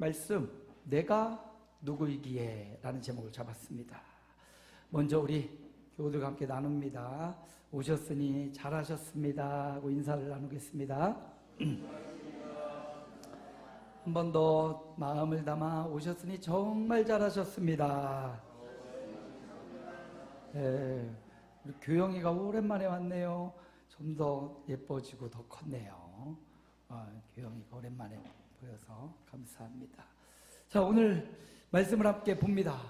말씀, 내가 누구이기에 라는 제목을 잡았습니다. 먼저 우리 교우들과 함께 나눕니다. 오셨으니 잘하셨습니다 하고 인사를 나누겠습니다. 한 번 더 마음을 담아 오셨으니 정말 잘하셨습니다. 네, 우리 교영이가 오랜만에 왔네요. 좀 더 예뻐지고 더 컸네요. 교영이가 오랜만에 보여서 감사합니다. 자, 오늘 말씀을 함께 봅니다.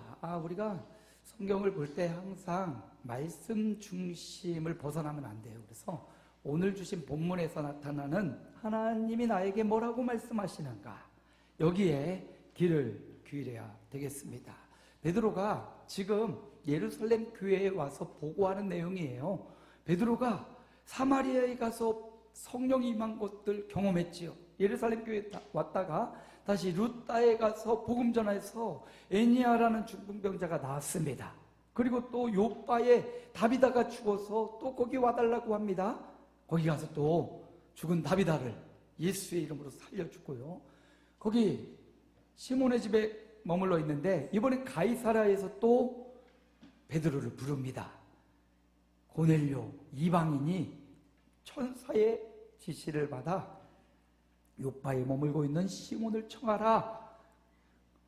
우리가 성경을 볼 때 항상 말씀 중심을 벗어나면 안 돼요. 그래서 오늘 주신 본문에서 나타나는 하나님이 나에게 뭐라고 말씀하시는가, 여기에 귀를 기울여야 되겠습니다. 베드로가 지금 예루살렘 교회에 와서 보고하는 내용이에요. 베드로가 사마리아에 가서 성령이 임한 것들 경험했지요. 예루살렘 교회에 왔다가 다시 루다에 가서 복음 전해서 애니아라는 중풍병자가 나았습니다. 그리고 또 요빠에 다비다가 죽어서 또 거기 와달라고 합니다. 거기 가서 또 죽은 다비다를 예수의 이름으로 살려주고요. 거기 시몬의 집에 머물러 있는데 이번에 가이사랴에서 또 베드로를 부릅니다. 고넬료 이방인이 천사의 지시를 받아 요빠에 머물고 있는 시몬을 청하라.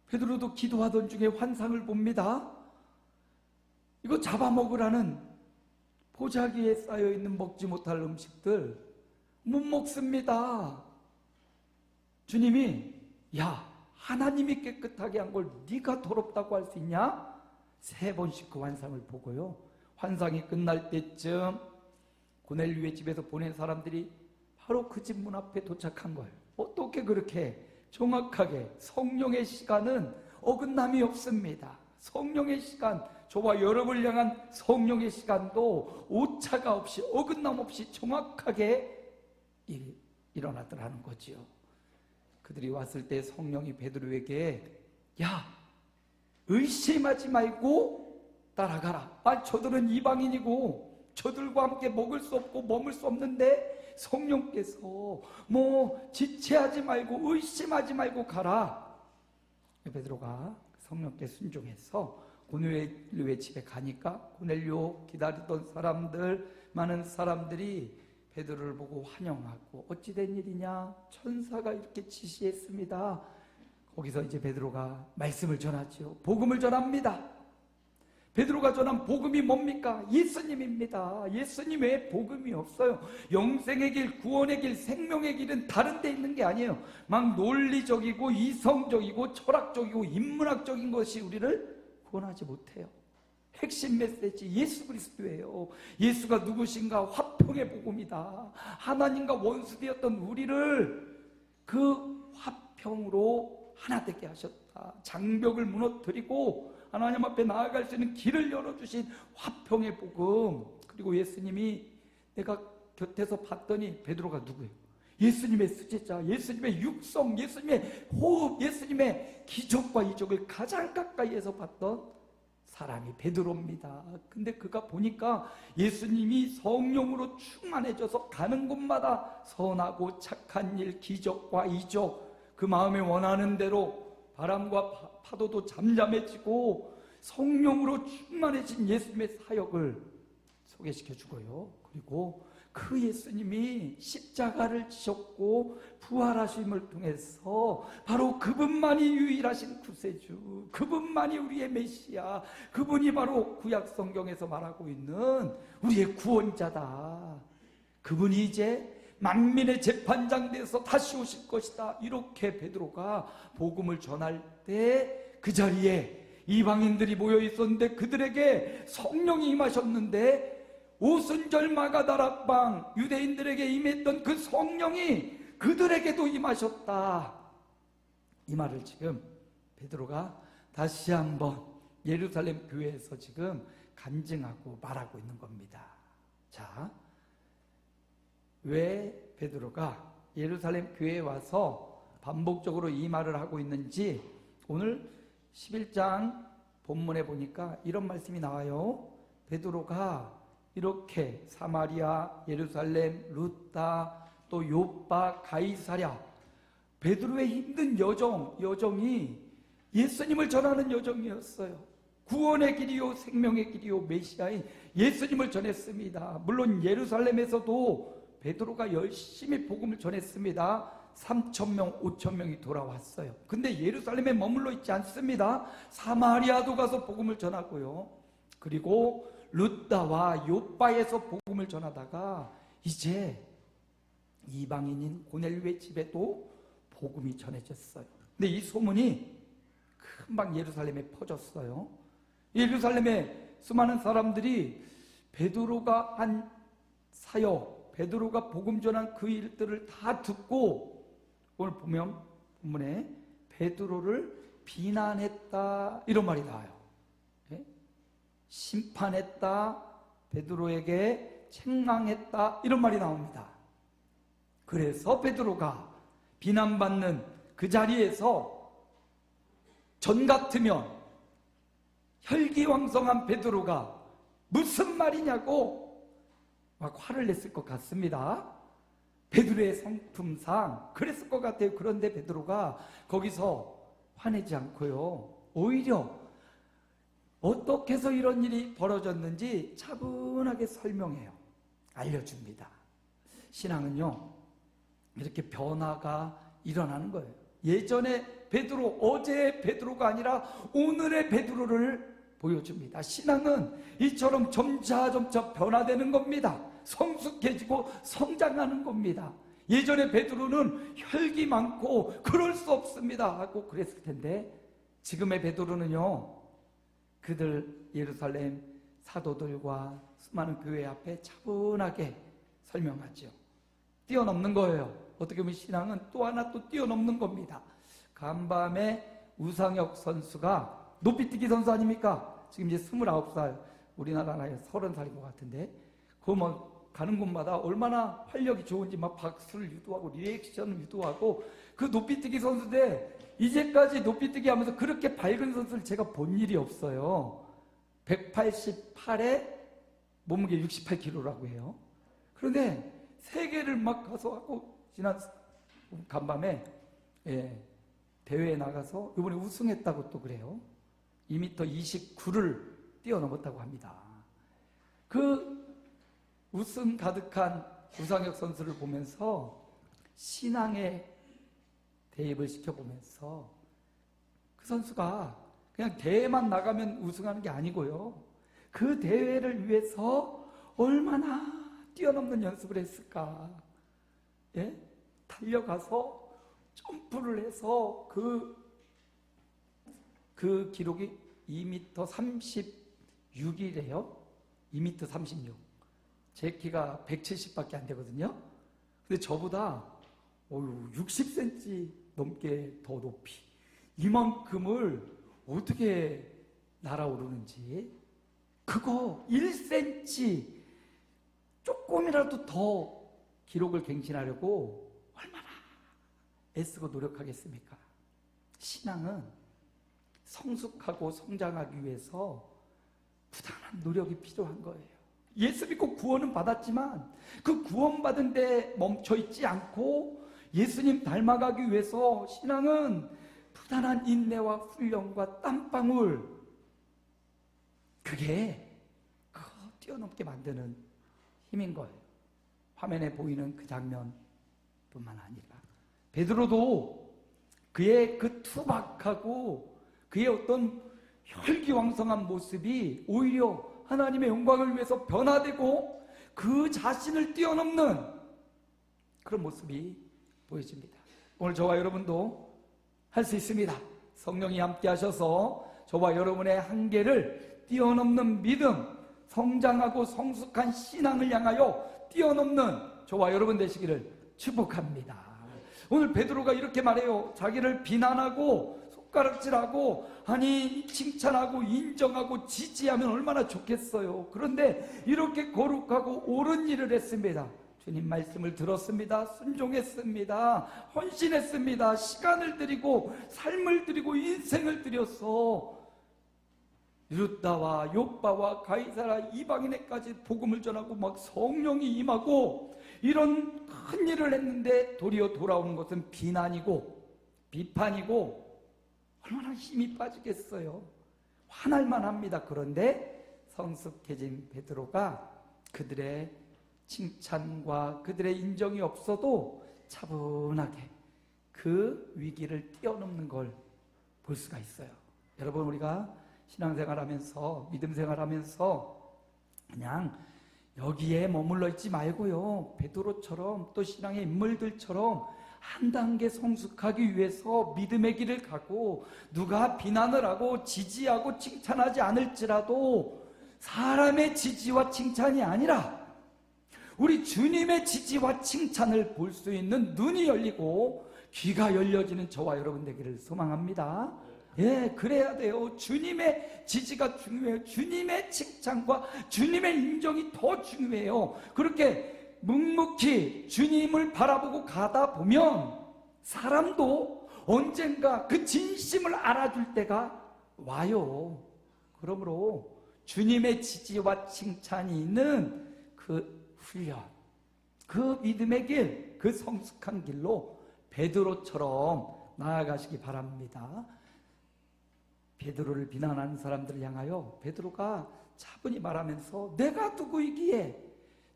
베드로도 기도하던 중에 환상을 봅니다. 이거 잡아먹으라는 보자기에 쌓여있는 먹지 못할 음식들 못 먹습니다. 주님이 하나님이 깨끗하게 한 걸 네가 더럽다고 할 수 있냐? 3번씩 그 환상을 보고요. 환상이 끝날 때쯤 고넬료의 집에서 보낸 사람들이 바로 그 집 문 앞에 도착한 거예요. 어떻게 그렇게 정확하게, 성령의 시간은 어긋남이 없습니다. 성령의 시간, 저와 여러분을 향한 성령의 시간도 오차가 없이, 어긋남 없이 정확하게 일어나더라는 거지요. 그들이 왔을 때 성령이 베드로에게 의심하지 말고 따라가라. 저들은 이방인이고 저들과 함께 먹을 수 없고 머물 수 없는데 성령께서 지체하지 말고 의심하지 말고 가라. 베드로가 성령께 순종해서 고넬료의 집에 가니까 고넬료 기다리던 사람들, 많은 사람들이 베드로를 보고 환영하고 어찌 된 일이냐? 천사가 이렇게 지시했습니다. 거기서 이제 베드로가 말씀을 전하죠. 복음을 전합니다. 베드로가 전한 복음이 뭡니까? 예수님입니다. 예수님 외에 복음이 없어요. 영생의 길, 구원의 길, 생명의 길은 다른 데 있는 게 아니에요. 막 논리적이고 이성적이고 철학적이고 인문학적인 것이 우리를 구원하지 못해요. 핵심 메시지 예수 그리스도예요. 예수가 누구신가? 화평의 복음이다. 하나님과 원수되었던 우리를 그 화평으로 하나 되게 하셨다. 장벽을 무너뜨리고 하나님 앞에 나아갈 수 있는 길을 열어주신 화평의 복음. 그리고 예수님이 내가 곁에서 봤더니 베드로가 누구예요? 예수님의 수제자, 예수님의 육성, 예수님의 호흡, 예수님의 기적과 이적을 가장 가까이에서 봤던 사람이 베드로입니다. 근데 그가 보니까 예수님이 성령으로 충만해져서 가는 곳마다 선하고 착한 일, 기적과 이적, 그 마음에 원하는 대로 바람과 파도도 잠잠해지고 성령으로 충만해진 예수님의 사역을 소개시켜 주고요. 그리고 그 예수님이 십자가를 지셨고 부활하심을 통해서 바로 그분만이 유일하신 구세주, 그분만이 우리의 메시아, 그분이 바로 구약 성경에서 말하고 있는 우리의 구원자다. 그분이 이제 만민의 재판장 돼서 다시 오실 것이다. 이렇게 베드로가 복음을 전할 때 그 자리에 이방인들이 모여 있었는데 그들에게 성령이 임하셨는데 오순절 마가다락방 유대인들에게 임했던 그 성령이 그들에게도 임하셨다. 이 말을 지금 베드로가 다시 한번 예루살렘 교회에서 지금 간증하고 말하고 있는 겁니다. 자, 왜 베드로가 예루살렘 교회에 와서 반복적으로 이 말을 하고 있는지 오늘 11장 본문에 보니까 이런 말씀이 나와요. 베드로가 이렇게 사마리아, 예루살렘, 루다, 또 요빠, 가이사랴 베드로의 힘든 여정이 예수님을 전하는 여정이었어요. 구원의 길이요 생명의 길이요 메시아인 예수님을 전했습니다. 물론 예루살렘에서도 베드로가 열심히 복음을 전했습니다. 3,000명, 5,000명이 돌아왔어요. 근데 예루살렘에 머물러 있지 않습니다. 사마리아도 가서 복음을 전하고요. 그리고 룻다와 욥바에서 복음을 전하다가 이제 이방인인 고넬료의 집에도 복음이 전해졌어요. 근데 이 소문이 금방 예루살렘에 퍼졌어요. 예루살렘에 수많은 사람들이 베드로가 한 사역, 베드로가 복음 전한 그 일들을 다 듣고 오늘 보면 본문에 베드로를 비난했다 이런 말이 나와요. 심판했다, 베드로에게 책망했다 이런 말이 나옵니다. 그래서 베드로가 비난받는 그 자리에서 전 같으면 혈기왕성한 베드로가 무슨 말이냐고 막 화를 냈을 것 같습니다. 베드로의 성품상 그랬을 것 같아요. 그런데 베드로가 거기서 화내지 않고요, 오히려 어떻게 해서 이런 일이 벌어졌는지 차분하게 설명해요. 알려줍니다. 신앙은요, 이렇게 변화가 일어나는 거예요. 예전에 베드로, 어제의 베드로가 아니라 오늘의 베드로를 보여줍니다. 신앙은 이처럼 점차 변화되는 겁니다. 성숙해지고 성장하는 겁니다. 예전에 베드로는 혈기 많고 그럴 수 없습니다 하고 그랬을 텐데, 지금의 베드로는요, 그들 예루살렘 사도들과 수많은 교회 앞에 차분하게 설명하죠. 뛰어넘는 거예요. 어떻게 보면 신앙은 또 하나 또 뛰어넘는 겁니다. 간밤에 우상혁 선수가 높이뛰기 선수 아닙니까? 지금 이제 29살, 우리나라 나이 30살인 것 같은데, 그 뭐 가는 곳마다 얼마나 활력이 좋은지 막 박수를 유도하고 리액션을 유도하고, 그 높이뛰기 선수인데 이제까지 높이뛰기 하면서 그렇게 밝은 선수를 제가 본 일이 없어요. 188에 몸무게 68kg라고 해요. 그런데 세계를 막 가서 하고, 지난 간밤에 대회에 나가서 이번에 우승했다고 또 그래요. 2m 29를 뛰어넘었다고 합니다. 그 우승 가득한 우상혁 선수를 보면서 신앙에 대입을 시켜보면서, 그 선수가 그냥 대회만 나가면 우승하는 게 아니고요, 그 대회를 위해서 얼마나 뛰어넘는 연습을 했을까. 달려가서 점프를 해서 그 기록이 2m 36이래요. 2m 36. 제 키가 170밖에 안 되거든요. 근데 저보다 60cm 넘게 더 높이, 이만큼을 어떻게 날아오르는지, 그거 1cm 조금이라도 더 기록을 갱신하려고 얼마나 애쓰고 노력하겠습니까? 신앙은 성숙하고 성장하기 위해서 부단한 노력이 필요한 거예요. 예수 믿고 구원은 받았지만 그 구원받은 데 멈춰있지 않고 예수님 닮아가기 위해서 신앙은 부단한 인내와 훈련과 땀방울, 그게 그거 뛰어넘게 만드는 힘인 거예요. 화면에 보이는 그 장면뿐만 아니라 베드로도 그의 그 투박하고 그의 어떤 혈기왕성한 모습이 오히려 하나님의 영광을 위해서 변화되고 그 자신을 뛰어넘는 그런 모습이 보여집니다. 오늘 저와 여러분도 할 수 있습니다. 성령이 함께 하셔서 저와 여러분의 한계를 뛰어넘는 믿음, 성장하고 성숙한 신앙을 향하여 뛰어넘는 저와 여러분 되시기를 축복합니다. 오늘 베드로가 이렇게 말해요. 자기를 비난하고 손가락질하고, 아니 칭찬하고 인정하고 지지하면 얼마나 좋겠어요. 그런데 이렇게 거룩하고 옳은 일을 했습니다. 주님 말씀을 들었습니다. 순종했습니다. 헌신했습니다. 시간을 드리고 삶을 드리고 인생을 드려서 루다와 욥바와 가이사라 이방인에까지 복음을 전하고 막 성령이 임하고 이런 큰 일을 했는데 도리어 돌아오는 것은 비난이고 비판이고 얼마나 힘이 빠지겠어요. 화날만 합니다. 그런데 성숙해진 베드로가 그들의 칭찬과 그들의 인정이 없어도 차분하게 그 위기를 뛰어넘는 걸 볼 수가 있어요. 여러분, 우리가 신앙생활하면서 믿음 생활하면서 그냥 여기에 머물러 있지 말고요, 베드로처럼 또 신앙의 인물들처럼 한 단계 성숙하기 위해서 믿음의 길을 가고 누가 비난을 하고 지지하고 칭찬하지 않을지라도 사람의 지지와 칭찬이 아니라 우리 주님의 지지와 칭찬을 볼 수 있는 눈이 열리고 귀가 열려지는 저와 여러분 되기를 소망합니다. 예, 그래야 돼요. 주님의 지지가 중요해요. 주님의 칭찬과 주님의 인정이 더 중요해요. 그렇게 묵묵히 주님을 바라보고 가다 보면 사람도 언젠가 그 진심을 알아줄 때가 와요. 그러므로 주님의 지지와 칭찬이 있는 그 훈련, 그 믿음의 길, 그 성숙한 길로 베드로처럼 나아가시기 바랍니다. 베드로를 비난하는 사람들을 향하여 베드로가 차분히 말하면서 내가 누구이기에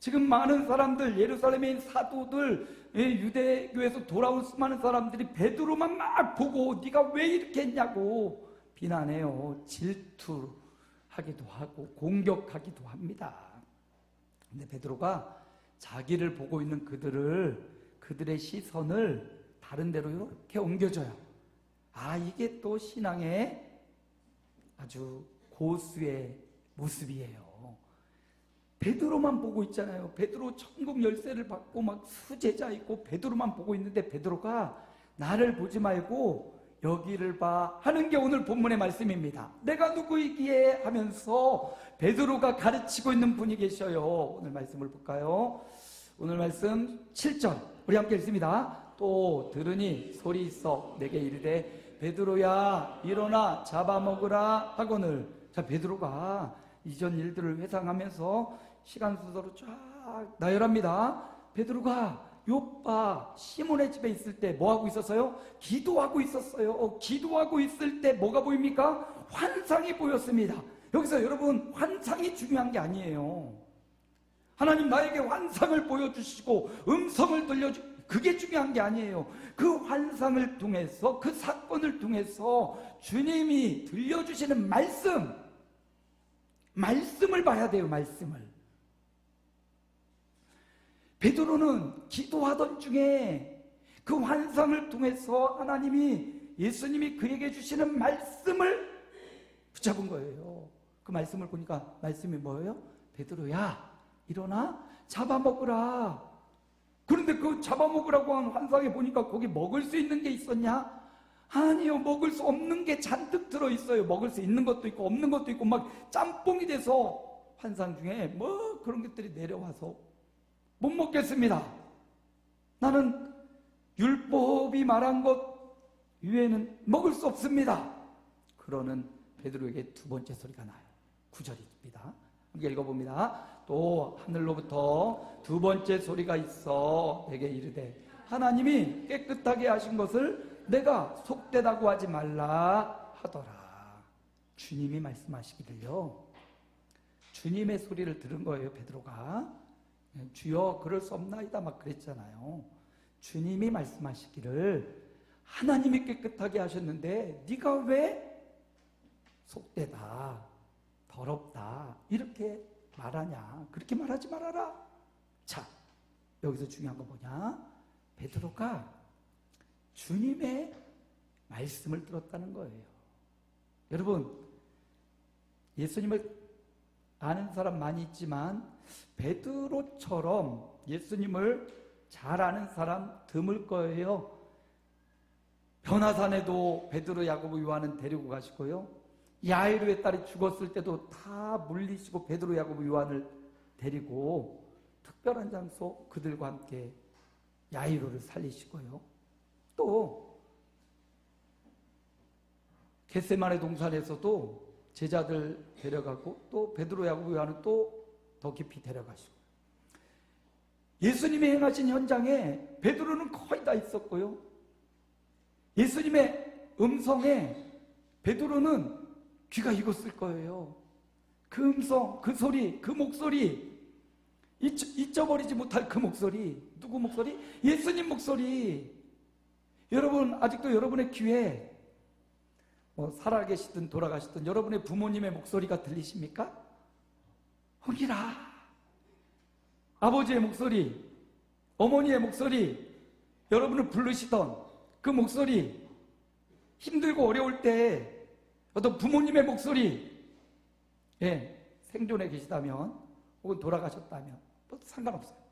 지금 많은 사람들, 예루살렘에 있는 사도들, 유대교에서 돌아온 수많은 사람들이 베드로만 막 보고 네가 왜 이렇게 했냐고 비난해요. 질투하기도 하고 공격하기도 합니다. 근데 베드로가 자기를 보고 있는 그들의 시선을 다른 데로 이렇게 옮겨줘요. 아, 이게 또 신앙의 아주 고수의 모습이에요. 베드로만 보고 있잖아요. 베드로 천국 열쇠를 받고 막 수제자 있고 베드로만 보고 있는데 베드로가 나를 보지 말고 여기를 봐 하는 게 오늘 본문의 말씀입니다. 내가 누구이기에 하면서 베드로가 가르치고 있는 분이 계셔요. 오늘 말씀을 볼까요? 오늘 말씀 7절 우리 함께 읽습니다. 또 들으니 소리 있어 내게 이르되 베드로야 일어나 잡아먹으라 하거늘. 자, 베드로가 이전 일들을 회상하면서 시간 순서로 쫙 나열합니다. 베드로가 욥바 시몬의 집에 있을 때 뭐하고 있었어요? 기도하고 있었어요. 기도하고 있을 때 뭐가 보입니까? 환상이 보였습니다. 여기서 여러분, 환상이 중요한 게 아니에요. 하나님 나에게 환상을 보여주시고 음성을 들려주 그게 중요한 게 아니에요. 그 환상을 통해서, 그 사건을 통해서 주님이 들려주시는 말씀을 봐야 돼요. 말씀을. 베드로는 기도하던 중에 그 환상을 통해서 예수님이 그에게 주시는 말씀을 붙잡은 거예요. 그 말씀을 보니까 말씀이 뭐예요? 베드로야 일어나 잡아먹으라. 그런데 그 잡아먹으라고 한 환상에 보니까 거기 먹을 수 있는 게 있었냐? 아니요, 먹을 수 없는 게 잔뜩 들어있어요. 먹을 수 있는 것도 있고 없는 것도 있고 막 짬뽕이 돼서 환상 중에 뭐 그런 것들이 내려와서 못 먹겠습니다. 나는 율법이 말한 것 위에는 먹을 수 없습니다. 그러는 베드로에게 두 번째 소리가 나요. 9절입니다. 함께 읽어봅니다. 또 하늘로부터 두 번째 소리가 있어 내게 이르되 하나님이 깨끗하게 하신 것을 내가 속되다고 하지 말라 하더라. 주님이 말씀하시기를요. 주님의 소리를 들은 거예요. 베드로가 주여 그럴 수 없나이다 막 그랬잖아요. 주님이 말씀하시기를 하나님이 깨끗하게 하셨는데 네가 왜 속되다 더럽다 이렇게 말하냐. 그렇게 말하지 말아라. 자, 여기서 중요한 거 뭐냐? 베드로가 주님의 말씀을 들었다는 거예요. 여러분, 예수님을 아는 사람 많이 있지만 베드로처럼 예수님을 잘 아는 사람 드물 거예요. 변화산에도 베드로, 야고보, 요한은 데리고 가시고요. 야이로의 딸이 죽었을 때도 다 물리시고 베드로, 야고보, 요한을 데리고 특별한 장소 그들과 함께 야이로를 살리시고요. 또 겟세마네 동산에서도 제자들 데려가고 또 베드로, 야고보, 요한은 또 더 깊이 데려가시고, 예수님이 행하신 현장에 베드로는 거의 다 있었고요, 예수님의 음성에 베드로는 귀가 익었을 거예요. 그 음성, 그 소리, 그 목소리, 잊어버리지 못할 그 목소리. 누구 목소리? 예수님 목소리. 여러분, 아직도 여러분의 귀에 살아계시든 돌아가시든 여러분의 부모님의 목소리가 들리십니까? 흥이라. 아버지의 목소리, 어머니의 목소리, 여러분을 부르시던 그 목소리, 힘들고 어려울 때 어떤 부모님의 목소리, 생존해 계시다면 혹은 돌아가셨다면 상관없어요.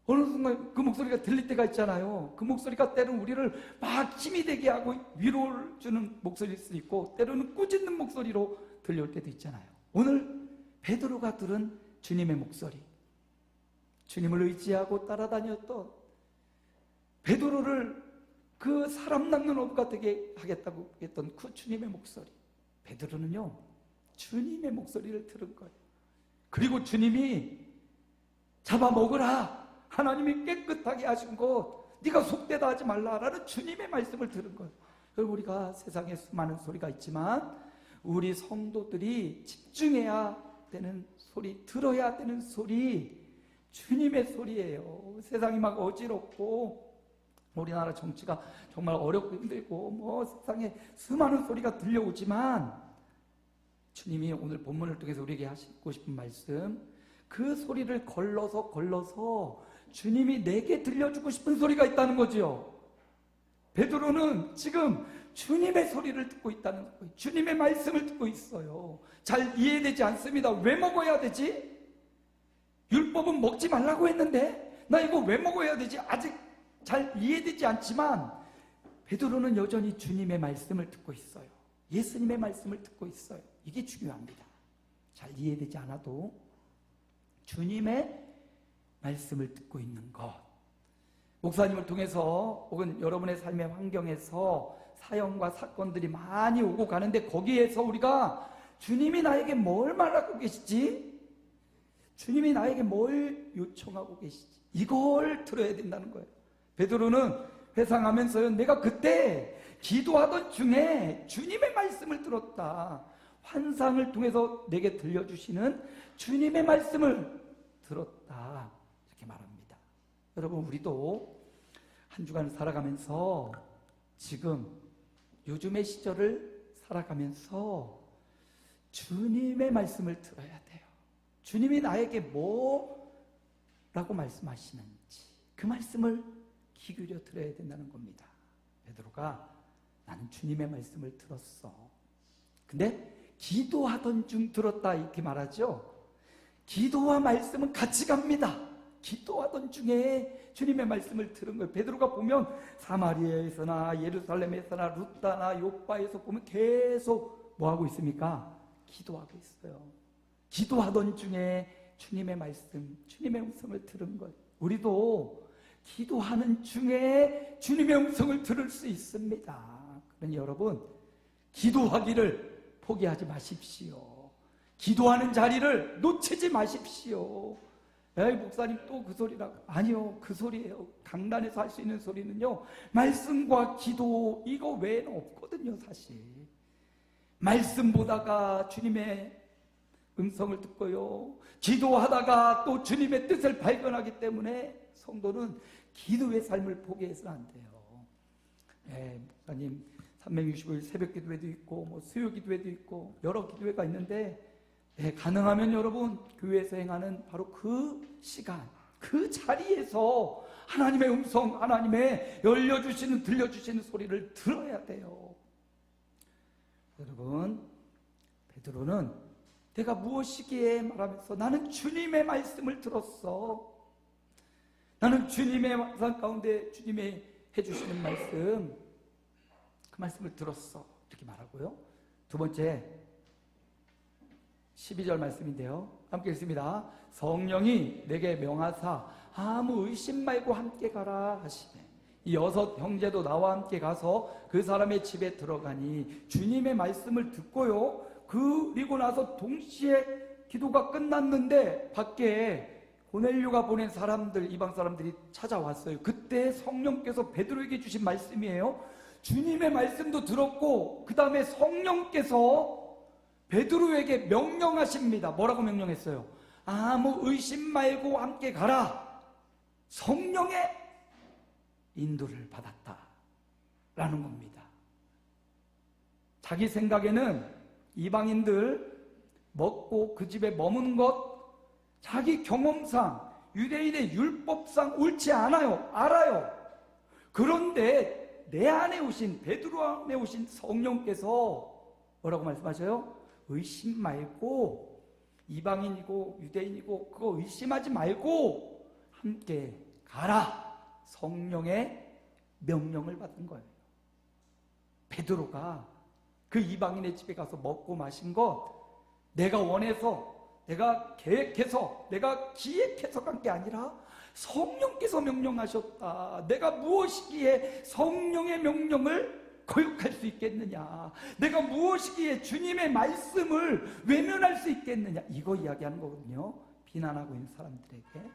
어느 순간 그 목소리가 들릴 때가 있잖아요. 그 목소리가 때로는 우리를 막 힘이 되게 하고 위로를 주는 목소리일 수도 있고, 때로는 꾸짖는 목소리로 들려올 때도 있잖아요. 오늘 베드로가 들은 주님의 목소리, 주님을 의지하고 따라다녔던 베드로를 그 사람 낚는 어부가 되게 하겠다고 했던 그 주님의 목소리, 베드로는요 주님의 목소리를 들은 거예요. 그리고 주님이 잡아먹으라, 하나님이 깨끗하게 하신 것, 네가 속되다 하지 말라라는 주님의 말씀을 들은 거예요. 그리고 우리가 세상에 수많은 소리가 있지만 우리 성도들이 집중해야 되는 소리, 들어야 되는 소리, 주님의 소리예요. 세상이 막 어지럽고 우리나라 정치가 정말 어렵고 힘들고 세상에 수많은 소리가 들려오지만 주님이 오늘 본문을 통해서 우리에게 하시고 싶은 말씀, 그 소리를 걸러서 주님이 내게 들려주고 싶은 소리가 있다는 거죠. 베드로는 지금 주님의 소리를 듣고 있다는 거예요. 주님의 말씀을 듣고 있어요. 잘 이해되지 않습니다. 왜 먹어야 되지? 율법은 먹지 말라고 했는데 나 이거 왜 먹어야 되지? 아직 잘 이해되지 않지만 베드로는 여전히 주님의 말씀을 듣고 있어요. 예수님의 말씀을 듣고 있어요. 이게 중요합니다. 잘 이해되지 않아도 주님의 말씀을 듣고 있는 것. 목사님을 통해서 혹은 여러분의 삶의 환경에서 사연과 사건들이 많이 오고 가는데 거기에서 우리가 주님이 나에게 뭘 말하고 계시지? 주님이 나에게 뭘 요청하고 계시지? 이걸 들어야 된다는 거예요. 베드로는 회상하면서요, 내가 그때 기도하던 중에 주님의 말씀을 들었다. 환상을 통해서 내게 들려주시는 주님의 말씀을 들었다. 이렇게 말합니다. 여러분, 우리도 한 주간을 살아가면서 지금 요즘의 시절을 살아가면서 주님의 말씀을 들어야 돼요. 주님이 나에게 뭐라고 말씀하시는지 그 말씀을 귀 기울여 들어야 된다는 겁니다. 베드로가 나는 주님의 말씀을 들었어. 근데 기도하던 중 들었다 이렇게 말하죠. 기도와 말씀은 같이 갑니다. 기도하던 중에 주님의 말씀을 들은 거예요. 베드로가 보면 사마리아에서나 예루살렘에서나 루다나 요바에서 보면 계속 뭐하고 있습니까? 기도하고 있어요. 기도하던 중에 주님의 말씀, 주님의 음성을 들은 거예요. 우리도 기도하는 중에 주님의 음성을 들을 수 있습니다. 그러니 여러분, 기도하기를 포기하지 마십시오. 기도하는 자리를 놓치지 마십시오. 에이, 목사님 또 그 소리라고. 아니요, 그 소리예요. 강단에서 할 수 있는 소리는요, 말씀과 기도 이거 외에는 없거든요. 사실 말씀 보다가 주님의 음성을 듣고요, 기도하다가 또 주님의 뜻을 발견하기 때문에 성도는 기도의 삶을 포기해서는 안 돼요. 목사님 365일 새벽 기도회도 있고 수요 기도회도 있고 여러 기도회가 있는데, 가능하면 여러분 교회에서 행하는 바로 그 시간, 그 자리에서 하나님의 음성, 하나님의 열려주시는, 들려주시는 소리를 들어야 돼요. 여러분, 베드로는 내가 무엇이기에 말하면서 나는 주님의 말씀을 들었어. 나는 주님의 말씀 가운데 주님의 해주시는 말씀, 그 말씀을 들었어. 이렇게 말하고요. 두 번째 12절 말씀인데요. 함께 읽습니다. 성령이 내게 명하사 아무 의심 말고 함께 가라 하시네. 이 6 형제도 나와 함께 가서 그 사람의 집에 들어가니 주님의 말씀을 듣고요, 그리고 나서 동시에 기도가 끝났는데 밖에 고넬료가 보낸 사람들, 이방 사람들이 찾아왔어요. 그때 성령께서 베드로에게 주신 말씀이에요. 주님의 말씀도 들었고 그 다음에 성령께서 베드로에게 명령하십니다. 뭐라고 명령했어요? 아무 의심 말고 함께 가라. 성령의 인도를 받았다 라는 겁니다. 자기 생각에는 이방인들 먹고 그 집에 머무는 것, 자기 경험상 유대인의 율법상 옳지 않아요. 알아요. 그런데 내 안에 오신, 베드로 안에 오신 성령께서 뭐라고 말씀하셔요? 의심 말고, 이방인이고 유대인이고 그거 의심하지 말고 함께 가라. 성령의 명령을 받은 거예요. 베드로가 그 이방인의 집에 가서 먹고 마신 것, 내가 원해서, 내가 계획해서, 내가 기획해서 간 게 아니라 성령께서 명령하셨다. 내가 무엇이기에 성령의 명령을 거역할 수 있겠느냐? 내가 무엇이기에 주님의 말씀을 외면할 수 있겠느냐? 이거 이야기하는 거거든요. 비난하고 있는 사람들에게.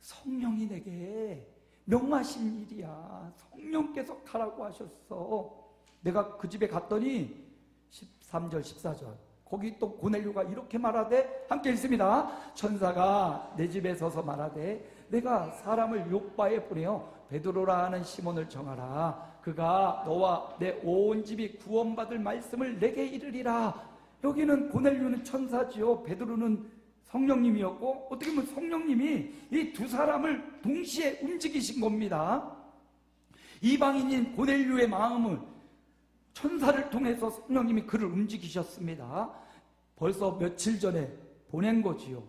성령이 내게 명하신 일이야. 성령께서 가라고 하셨어. 내가 그 집에 갔더니 13절 14절 거기 또 고넬료가 이렇게 말하되, 함께 읽습니다. 천사가 내 집에 서서 말하되 내가 사람을 요바에 보내어 베드로라 하는 시몬을 정하라. 그가 너와 내 온 집이 구원받을 말씀을 내게 이르리라. 여기는 고넬료는 천사지요, 베드로는 성령님이었고, 어떻게 보면 성령님이 이 두 사람을 동시에 움직이신 겁니다. 이방인인 고넬료의 마음을 천사를 통해서 성령님이 그를 움직이셨습니다. 벌써 며칠 전에 보낸 거지요.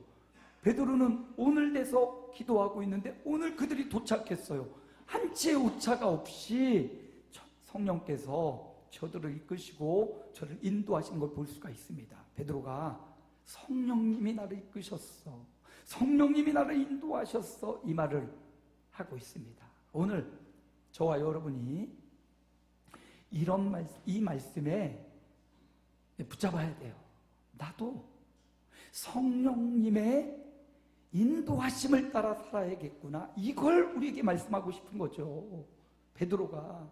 베드로는 오늘 돼서 기도하고 있는데 오늘 그들이 도착했어요. 한치의 오차가 없이 성령께서 저들을 이끄시고 저를 인도하신 걸 볼 수가 있습니다. 베드로가 성령님이 나를 이끄셨어, 성령님이 나를 인도하셨어, 이 말을 하고 있습니다. 오늘 저와 여러분이 이 말씀에 붙잡아야 돼요. 나도 성령님의 인도하심을 따라 살아야겠구나. 이걸 우리에게 말씀하고 싶은 거죠. 베드로가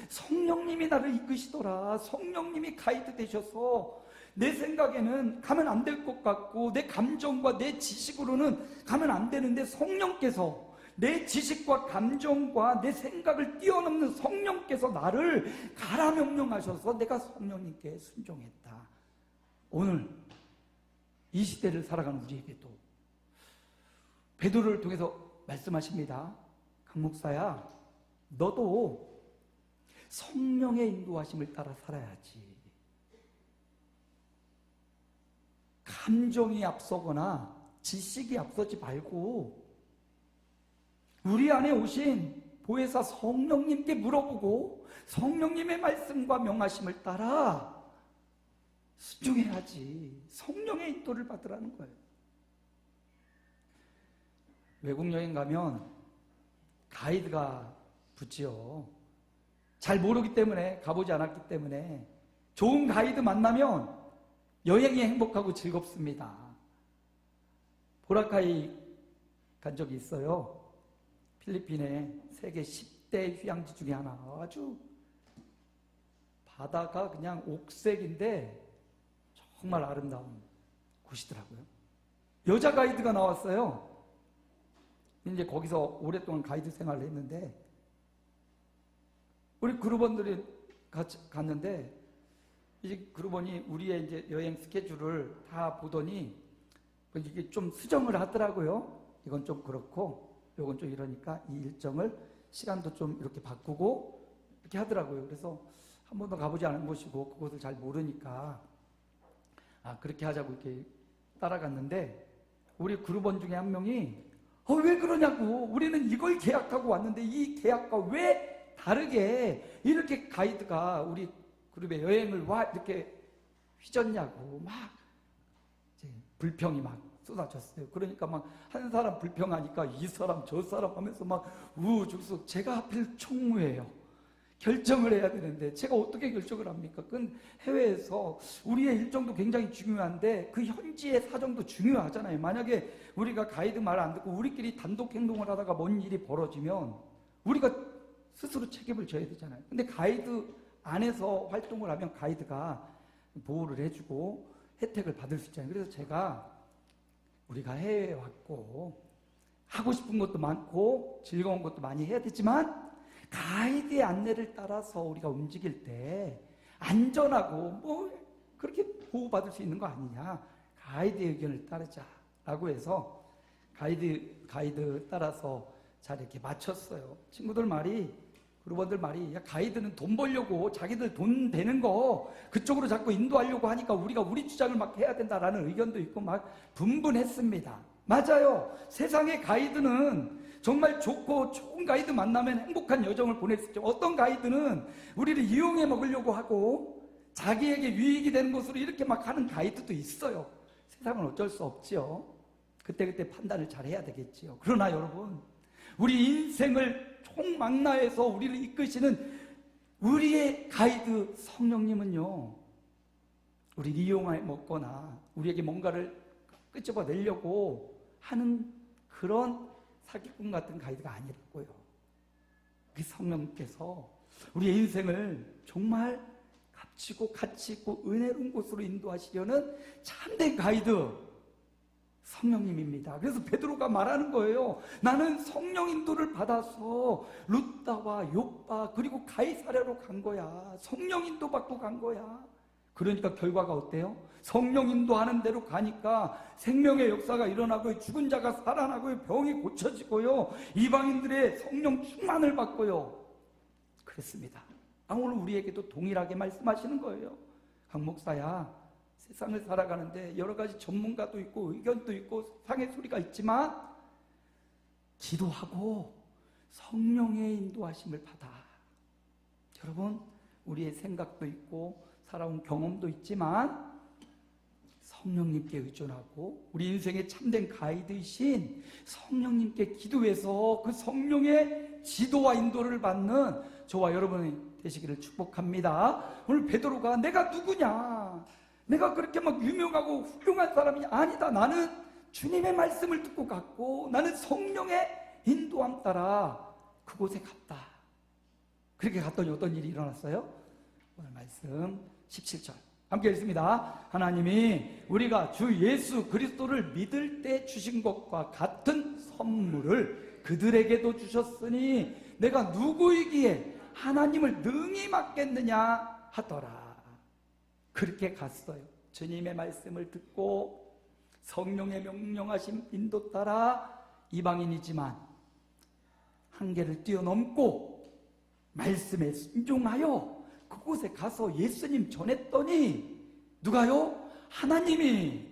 성령님이 나를 이끄시더라. 성령님이 가이드 되셔서 내 생각에는 가면 안 될 것 같고 내 감정과 내 지식으로는 가면 안 되는데 성령께서, 내 지식과 감정과 내 생각을 뛰어넘는 성령께서 나를 가라 명령하셔서 내가 성령님께 순종했다. 오늘 이 시대를 살아가는 우리에게도 베드로를 통해서 말씀하십니다. 강 목사야, 너도 성령의 인도하심을 따라 살아야지. 감정이 앞서거나 지식이 앞서지 말고 우리 안에 오신 보혜사 성령님께 물어보고 성령님의 말씀과 명하심을 따라 순종해야지. 성령의 인도를 받으라는 거예요. 외국 여행 가면 가이드가 붙지요. 잘 모르기 때문에, 가보지 않았기 때문에. 좋은 가이드 만나면 여행이 행복하고 즐겁습니다. 보라카이 간 적이 있어요. 필리핀의 세계 10대 휴양지 중에 하나. 아주 바다가 그냥 옥색인데 정말 아름다운 곳이더라고요. 여자 가이드가 나왔어요. 이제 거기서 오랫동안 가이드 생활을 했는데 우리 그룹원들이 같이 갔는데 이제 그룹원이 우리의 이제 여행 스케줄을 다 보더니 이게 좀 수정을 하더라고요. 이건 좀 그렇고 요건 좀 이러니까 이 일정을 시간도 좀 이렇게 바꾸고 이렇게 하더라고요. 그래서 한 번도 가보지 않은 곳이고 그곳을 잘 모르니까 그렇게 하자고 이렇게 따라갔는데 우리 그룹원 중에 한 명이 왜 그러냐고, 우리는 이걸 계약하고 왔는데 이 계약과 왜 다르게 이렇게 가이드가 우리 그룹에 여행을 와 이렇게 휘젓냐고 막 이제 불평이 막 쏟아졌어요. 그러니까 막 한 사람 불평하니까 이 사람 저 사람 하면서 막 우후죽순. 제가 하필 총무예요. 결정을 해야 되는데 제가 어떻게 결정을 합니까? 그건 해외에서 우리의 일정도 굉장히 중요한데 그 현지의 사정도 중요하잖아요. 만약에 우리가 가이드 말 안 듣고 우리끼리 단독 행동을 하다가 뭔 일이 벌어지면 우리가 스스로 책임을 져야 되잖아요. 근데 가이드 안에서 활동을 하면 가이드가 보호를 해주고 혜택을 받을 수 있잖아요. 그래서 우리가 해외에 왔고 하고 싶은 것도 많고 즐거운 것도 많이 해야 되지만 가이드의 안내를 따라서 우리가 움직일 때 안전하고 뭐 그렇게 보호받을 수 있는 거 아니냐, 가이드의 의견을 따르자라고 해서 가이드 따라서 잘 이렇게 맞췄어요. 친구들 말이, 그루버들 말이, 야, 가이드는 돈 벌려고 자기들 돈 되는 거 그쪽으로 자꾸 인도하려고 하니까 우리가 우리 주장을 막 해야 된다라는 의견도 있고 막 분분했습니다. 맞아요. 세상의 가이드는 정말 좋고 좋은 가이드 만나면 행복한 여정을 보낼 수 있죠. 어떤 가이드는 우리를 이용해 먹으려고 하고 자기에게 유익이 되는 것으로 이렇게 막 하는 가이드도 있어요. 세상은 어쩔 수 없지요. 그때그때 판단을 잘 해야 되겠지요. 그러나 여러분, 우리 인생을 총망라해서 우리를 이끄시는 우리의 가이드 성령님은요, 우리를 이용해 먹거나 우리에게 뭔가를 끄집어내려고 하는 그런 사기꾼 같은 가이드가 아니라고요. 그 성령께서 우리의 인생을 정말 값지고 가치 있고 은혜로운 곳으로 인도하시려는 참된 가이드 성령님입니다. 그래서 베드로가 말하는 거예요. 나는 성령 인도를 받아서 루다와 욥바 그리고 가이사랴로 간 거야. 성령 인도 받고 간 거야. 그러니까 결과가 어때요? 성령 인도하는 대로 가니까 생명의 역사가 일어나고 죽은 자가 살아나고 병이 고쳐지고요, 이방인들의 성령 충만을 받고요. 그랬습니다. 오늘 우리에게도 동일하게 말씀하시는 거예요. 강 목사야, 세상을 살아가는데 여러 가지 전문가도 있고 의견도 있고 세상의 소리가 있지만 기도하고 성령의 인도하심을 받아. 여러분, 우리의 생각도 있고 살아온 경험도 있지만 성령님께 의존하고 우리 인생의 참된 가이드이신 성령님께 기도해서 그 성령의 지도와 인도를 받는 저와 여러분이 되시기를 축복합니다. 오늘 베드로가 내가 누구냐, 내가 그렇게 막 유명하고 훌륭한 사람이 아니다, 나는 주님의 말씀을 듣고 갔고 나는 성령의 인도함 따라 그곳에 갔다. 그렇게 갔더니 어떤 일이 일어났어요? 오늘 말씀 17절 함께 읽습니다. 하나님이 우리가 주 예수 그리스도를 믿을 때 주신 것과 같은 선물을 그들에게도 주셨으니 내가 누구이기에 하나님을 능히 맡겠느냐 하더라. 그렇게 갔어요. 주님의 말씀을 듣고 성령의 명령하신 인도 따라 이방인이지만 한계를 뛰어넘고 말씀에 순종하여 그곳에 가서 예수님 전했더니 누가요? 하나님이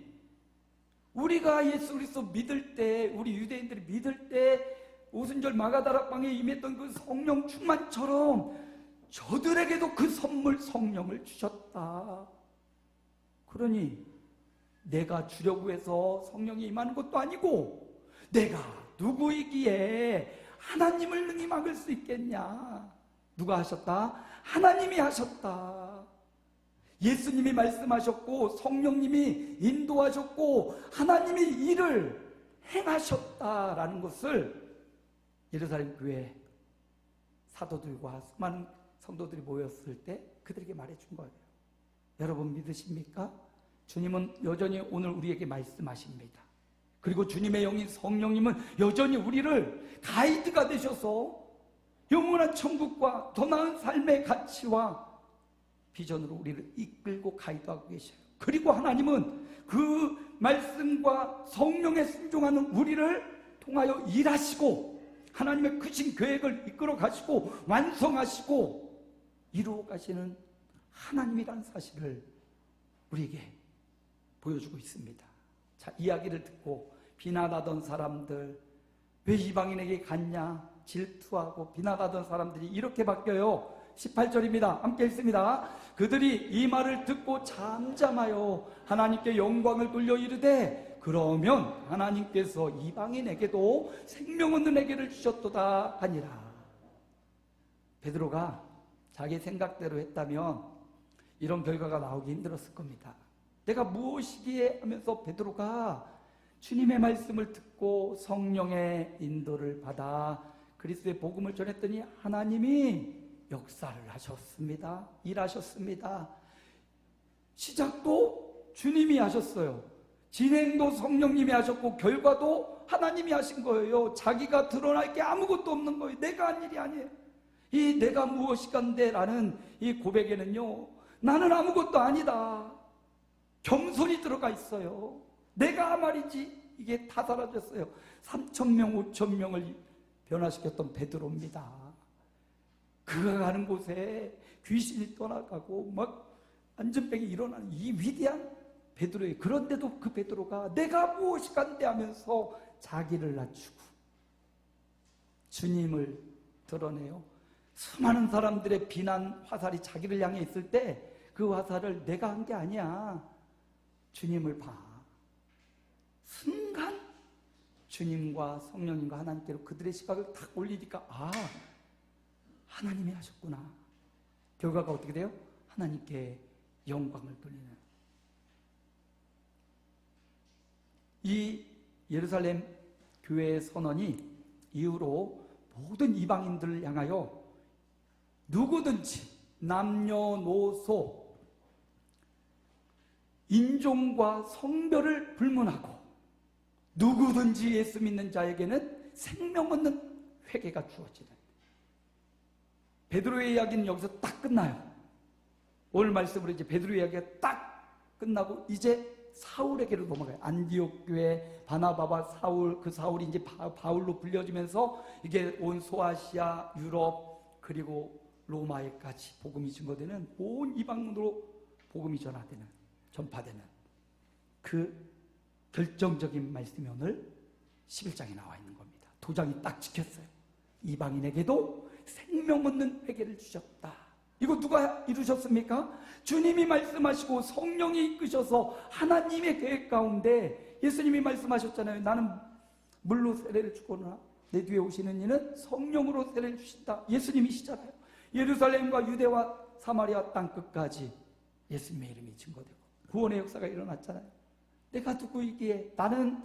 우리가 예수 그리스도 믿을 때, 우리 유대인들이 믿을 때 오순절 마가다락방에 임했던 그 성령 충만처럼 저들에게도 그 선물 성령을 주셨다. 그러니 내가 주려고 해서 성령이 임하는 것도 아니고 내가 누구이기에 하나님을 능히 막을 수 있겠냐. 누가 하셨다? 하나님이 하셨다. 예수님이 말씀하셨고 성령님이 인도하셨고 하나님이 일을 행하셨다라는 것을 예루살렘 교회 사도들과 수많은 성도들이 모였을 때 그들에게 말해준 거예요. 여러분 믿으십니까? 주님은 여전히 오늘 우리에게 말씀하십니다. 그리고 주님의 영인 성령님은 여전히 우리를 가이드가 되셔서 영원한 천국과 더 나은 삶의 가치와 비전으로 우리를 이끌고 가이드하고 계셔요. 그리고 하나님은 그 말씀과 성령에 순종하는 우리를 통하여 일하시고 하나님의 크신 계획을 이끌어 가시고 완성하시고 이루어 가시는 하나님이라는 사실을 우리에게 보여주고 있습니다. 자, 이야기를 듣고 비난하던 사람들, 왜 이방인에게 갔냐 질투하고 비난하던 사람들이 이렇게 바뀌어요. 18절입니다. 함께 읽습니다. 그들이 이 말을 듣고 잠잠하여 하나님께 영광을 돌려 이르되 그러면 하나님께서 이방인에게도 생명 얻는 애기를 주셨도다 하니라. 베드로가 자기 생각대로 했다면 이런 결과가 나오기 힘들었을 겁니다. 내가 무엇이기에 하면서 베드로가 주님의 말씀을 듣고 성령의 인도를 받아 그리스도의 복음을 전했더니 하나님이 역사를 하셨습니다. 일하셨습니다. 시작도 주님이 하셨어요. 진행도 성령님이 하셨고 결과도 하나님이 하신 거예요. 자기가 드러날 게 아무것도 없는 거예요. 내가 한 일이 아니에요. 이 내가 무엇이간데 라는 이 고백에는요, 나는 아무것도 아니다, 겸손이 들어가 있어요. 내가 말이지 이게 다 사라졌어요. 3,000명 5,000명을 변화시켰던 베드로입니다. 그가 가는 곳에 귀신이 떠나가고 막 안전병이 일어나는 이 위대한 베드로예요. 그런데도 그 베드로가 내가 무엇이간데 하면서 자기를 낮추고 주님을 드러내요. 수많은 사람들의 비난 화살이 자기를 향해 있을 때 그 화살을 내가 한 게 아니야, 주님을 봐. 순간 주님과 성령님과 하나님께로 그들의 시각을 탁 올리니까 아, 하나님이 하셨구나. 결과가 어떻게 돼요? 하나님께 영광을 돌리는. 이 예루살렘 교회의 선언이 이후로 모든 이방인들을 향하여 누구든지 남녀노소 인종과 성별을 불문하고 누구든지 예수 믿는 자에게는 생명 얻는 회개가 주어지는, 베드로의 이야기는 여기서 딱 끝나요. 오늘 말씀으로 이제 베드로의 이야기가 딱 끝나고 이제 사울에게로 넘어가요. 안디옥 교회 바나바와 사울, 그 사울이 이제 바울로 불려지면서 이게 온 소아시아, 유럽, 그리고 로마에까지 복음이 증거되는, 온 이방으로 복음이 전파되는 그 결정적인 말씀이 오늘 11장에 나와 있는 겁니다. 도장이 딱 찍혔어요. 이방인에게도 생명 얻는 회개를 주셨다. 이거 누가 이루셨습니까? 주님이 말씀하시고 성령이 이끄셔서 하나님의 계획 가운데 예수님이 말씀하셨잖아요. 나는 물로 세례를 주거나 내 뒤에 오시는 이는 성령으로 세례를 주신다. 예수님이시잖아요. 예루살렘과 유대와 사마리아 땅 끝까지 예수님의 이름이 증거되고 구원의 역사가 일어났잖아요. 내가 누구이기에? 나는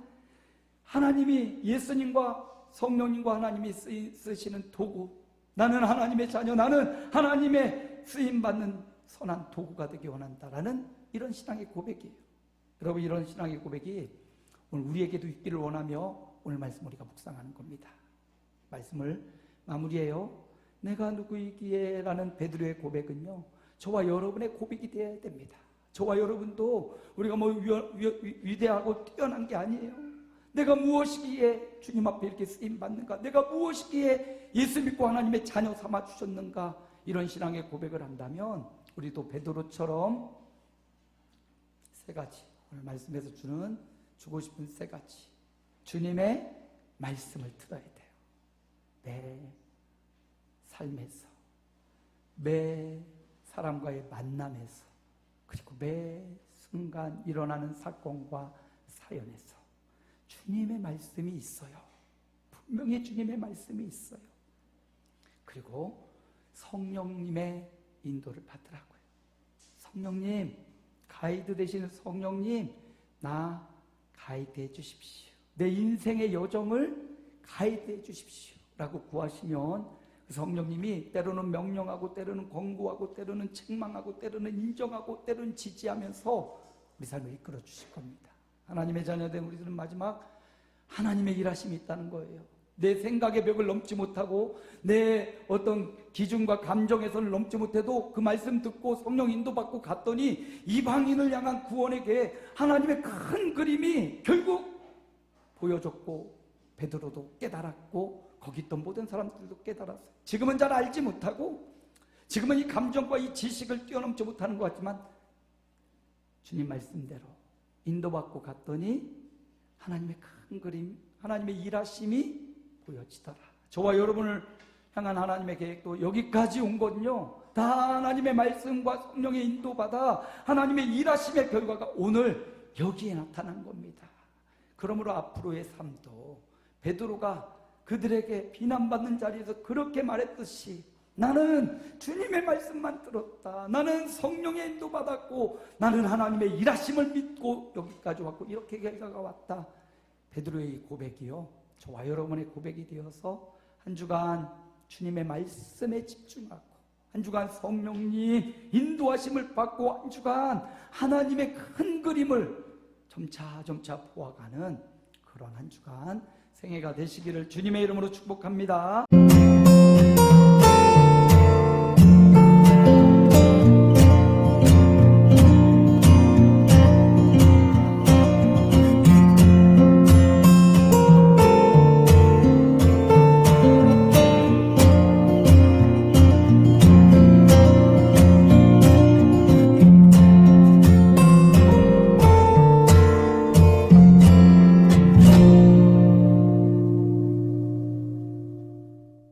하나님이, 예수님과 성령님과 하나님이 쓰시는 도구, 나는 하나님의 자녀, 나는 하나님의 쓰임받는 선한 도구가 되기 원한다라는 이런 신앙의 고백이에요. 여러분, 이런 신앙의 고백이 오늘 우리에게도 있기를 원하며 오늘 말씀 우리가 묵상하는 겁니다. 말씀을 마무리해요. 내가 누구이기에 라는 베드로의 고백은요, 저와 여러분의 고백이 되어야 됩니다. 저와 여러분도 우리가 뭐 위대하고 뛰어난 게 아니에요. 내가 무엇이기에 주님 앞에 이렇게 쓰임받는가? 내가 무엇이기에 예수 믿고 하나님의 자녀 삼아 주셨는가? 이런 신앙의 고백을 한다면 우리도 베드로처럼 세 가지, 오늘 말씀에서 주고 싶은 세 가지, 주님의 말씀을 들어야 돼요. 매 삶에서, 매 사람과의 만남에서, 그리고 매 순간 일어나는 사건과 사연에서 주님의 말씀이 있어요. 분명히 주님의 말씀이 있어요. 그리고 성령님의 인도를 받으라고요. 성령님, 가이드 되시는 성령님, 나 가이드해 주십시오. 내 인생의 여정을 가이드해 주십시오 라고 구하시면 그 성령님이 때로는 명령하고 때로는 권고하고 때로는 책망하고 때로는 인정하고 때로는 지지하면서 우리 삶을 이끌어 주실 겁니다. 하나님의 자녀된 우리들은 마지막 하나님의 일하심이 있다는 거예요. 내 생각의 벽을 넘지 못하고 내 어떤 기준과 감정에서는 넘지 못해도 그 말씀 듣고 성령 인도받고 갔더니 이방인을 향한 구원의 계획, 하나님의 큰 그림이 결국 보여줬고 베드로도 깨달았고 거기 있던 모든 사람들도 깨달았어요. 지금은 잘 알지 못하고 지금은 이 감정과 이 지식을 뛰어넘지 못하는 것 같지만 주님 말씀대로 인도받고 갔더니 하나님의 큰 그림, 하나님의 일하심이 보여지더라. 저와 여러분을 향한 하나님의 계획도 여기까지 온 거는요, 다 하나님의 말씀과 성령의 인도받아 하나님의 일하심의 결과가 오늘 여기에 나타난 겁니다. 그러므로 앞으로의 삶도 베드로가 그들에게 비난받는 자리에서 그렇게 말했듯이 나는 주님의 말씀만 들었다. 나는 성령의 인도받았고 나는 하나님의 일하심을 믿고 여기까지 왔고 이렇게 결과가 왔다. 베드로의 고백이요, 저와 여러분의 고백이 되어서 한 주간 주님의 말씀에 집중하고 한 주간 성령님 인도하심을 받고 한 주간 하나님의 큰 그림을 점차 보아가는 그런 한 주간 생애가 되시기를 주님의 이름으로 축복합니다.